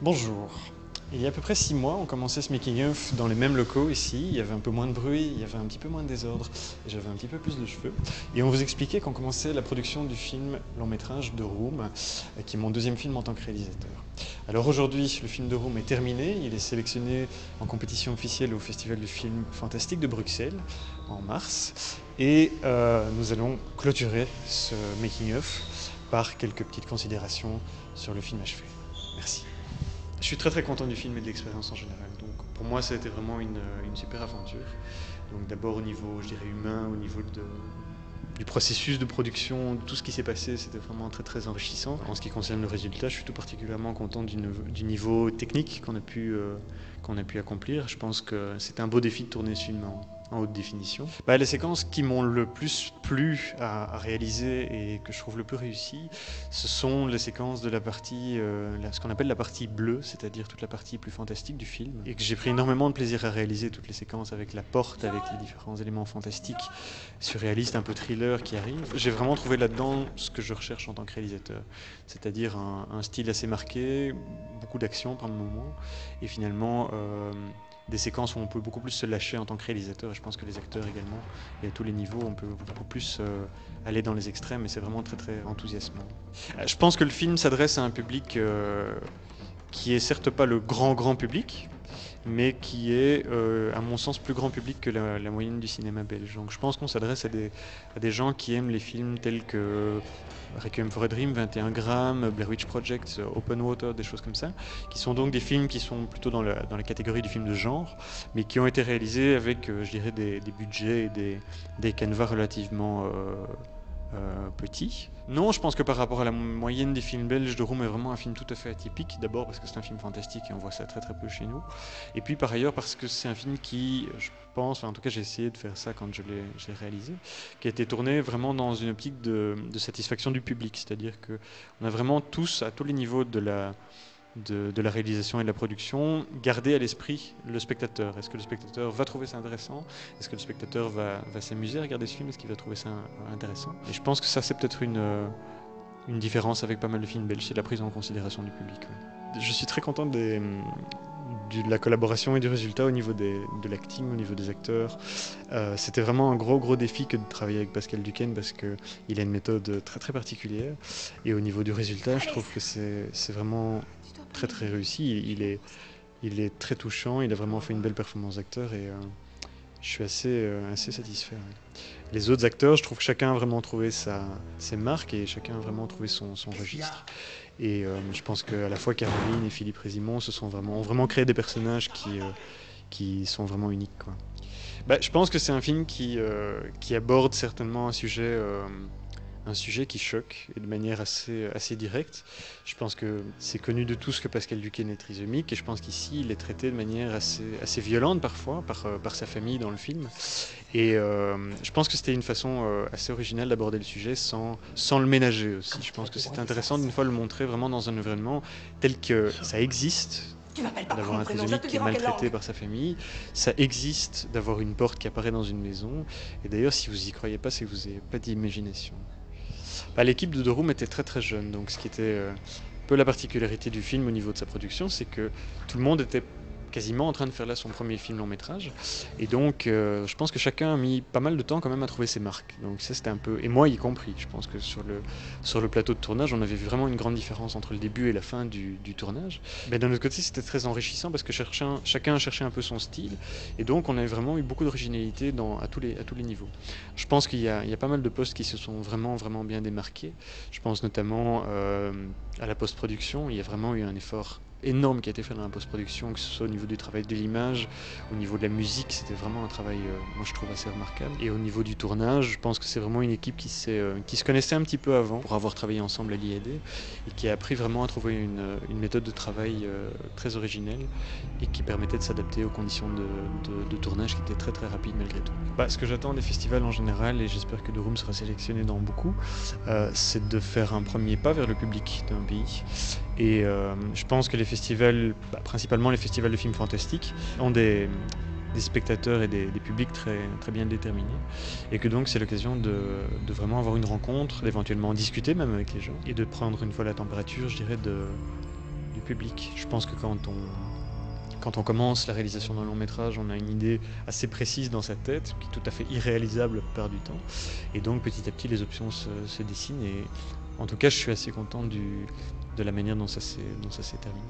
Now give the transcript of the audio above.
Bonjour. Il y a à peu près 6 mois, on commençait ce making-of dans les mêmes locaux ici. Il y avait un peu moins de bruit, il y avait un petit peu moins de désordre, et j'avais un petit peu plus de cheveux. Et on vous expliquait qu'on commençait la production du film long-métrage The Room, qui est mon deuxième film en tant que réalisateur. Alors aujourd'hui, le film The Room est terminé. Il est sélectionné en compétition officielle au Festival du film fantastique de Bruxelles en mars. Et nous allons clôturer ce making-of par quelques petites considérations sur le film achevé. Merci. Je suis très content du film et de l'expérience en général. Donc pour moi, ça a été vraiment une super aventure. Donc d'abord au niveau, je dirais, humain, au niveau du processus de production, de tout ce qui s'est passé, c'était vraiment très enrichissant. En ce qui concerne le résultat, je suis tout particulièrement content du niveau technique qu'on a pu accomplir. Je pense que c'était un beau défi de tourner ce film en haute définition. Les séquences qui m'ont le plus plu à réaliser et que je trouve le plus réussi, ce sont les séquences de la partie, ce qu'on appelle la partie bleue, c'est-à-dire toute la partie plus fantastique du film, et que j'ai pris énormément de plaisir à réaliser toutes les séquences avec la porte, avec les différents éléments fantastiques, surréalistes, un peu thriller qui arrivent. J'ai vraiment trouvé là-dedans ce que je recherche en tant que réalisateur, c'est-à-dire un style assez marqué, beaucoup d'action par moments, et finalement des séquences où on peut beaucoup plus se lâcher en tant que réalisateur, et je pense que les acteurs également, et à tous les niveaux, on peut beaucoup plus aller dans les extrêmes, et c'est vraiment très enthousiasmant. Je pense que le film s'adresse à un public qui est certes pas le grand public, mais qui est, à mon sens, plus grand public que la moyenne du cinéma belge. Donc je pense qu'on s'adresse à des gens qui aiment les films tels que Requiem for a Dream, 21 grammes, Blair Witch Project, Open Water, des choses comme ça, qui sont donc des films qui sont plutôt dans la catégorie du film de genre, mais qui ont été réalisés avec, je dirais, des budgets et des canevas relativement petit. Non, je pense que par rapport à la moyenne des films belges, The Room est vraiment un film tout à fait atypique. D'abord parce que c'est un film fantastique et on voit ça très peu chez nous. Et puis par ailleurs parce que c'est un film qui, je pense, en tout cas j'ai essayé de faire ça quand je l'ai réalisé, qui a été tourné vraiment dans une optique de satisfaction du public. C'est-à-dire qu'on a vraiment tous, à tous les niveaux de la réalisation et de la production, garder à l'esprit le spectateur. Est-ce que le spectateur va trouver ça intéressant? Est-ce que le spectateur va s'amuser à regarder ce film? Est-ce qu'il va trouver ça intéressant? Et je pense que ça, c'est peut-être une différence avec pas mal de films belges, c'est la prise en considération du public. Ouais. Je suis très content de la collaboration et du résultat au niveau de l'acting, au niveau des acteurs. C'était vraiment un gros défi que de travailler avec Pascal Duquesne parce qu'il a une méthode très particulière. Et au niveau du résultat, je trouve que c'est vraiment très réussi. Il est très touchant, il a vraiment fait une belle performance d'acteur et je suis assez satisfait. Ouais. Les autres acteurs, je trouve que chacun a vraiment trouvé ses marques et chacun a vraiment trouvé son registre. Et je pense qu'à la fois Caroline et Philippe Résimond ont vraiment créé des personnages qui sont vraiment uniques, quoi. Je pense que c'est un film qui aborde certainement un sujet qui choque et de manière assez directe. Je pense que c'est connu de tous que Pascal Duquesne est trisomique et je pense qu'ici il est traité de manière assez violente parfois par sa famille dans le film. Et je pense que c'était une façon assez originale d'aborder le sujet sans le ménager aussi. Je pense que c'est intéressant d'une fois le montrer vraiment dans un environnement tel que ça existe. D'avoir un trisomique qui est maltraité par sa famille, ça existe d'avoir une porte qui apparaît dans une maison, et d'ailleurs si vous y croyez pas, c'est que vous n'avez pas d'imagination. L'équipe de The Room était très jeune, donc ce qui était un peu la particularité du film au niveau de sa production, c'est que tout le monde était quasiment en train de faire là son premier film long métrage, et donc je pense que chacun a mis pas mal de temps quand même à trouver ses marques, donc ça c'était un peu, et moi y compris, je pense que sur le plateau de tournage on avait vu vraiment une grande différence entre le début et la fin du tournage, mais d'un autre côté c'était très enrichissant parce que chacun a cherché un peu son style, et donc on a vraiment eu beaucoup d'originalité à tous les niveaux. Je pense qu'il y a pas mal de postes qui se sont vraiment bien démarqués, je pense notamment à la post-production, il y a vraiment eu un effort énorme qui a été fait dans la post-production, que ce soit au niveau du travail de l'image, au niveau de la musique, c'était vraiment un travail, moi je trouve assez remarquable. Et au niveau du tournage, je pense que c'est vraiment une équipe qui se connaissait un petit peu avant, pour avoir travaillé ensemble à l'IAD, et qui a appris vraiment à trouver une méthode de travail très originelle, et qui permettait de s'adapter aux conditions de tournage qui étaient très rapides malgré tout. Ce que j'attends des festivals en général, et j'espère que The Room sera sélectionné dans beaucoup, c'est de faire un premier pas vers le public d'un pays. Et je pense que les festivals, principalement les festivals de films fantastiques, ont des spectateurs et des publics très bien déterminés. Et que donc c'est l'occasion de vraiment avoir une rencontre, d'éventuellement discuter même avec les gens, et de prendre une fois la température, je dirais, du public. Je pense que quand on commence la réalisation d'un long métrage, on a une idée assez précise dans sa tête, qui est tout à fait irréalisable la plupart du temps. Et donc petit à petit, les options se dessinent. Et en tout cas, je suis assez content de la manière dont ça s'est terminé.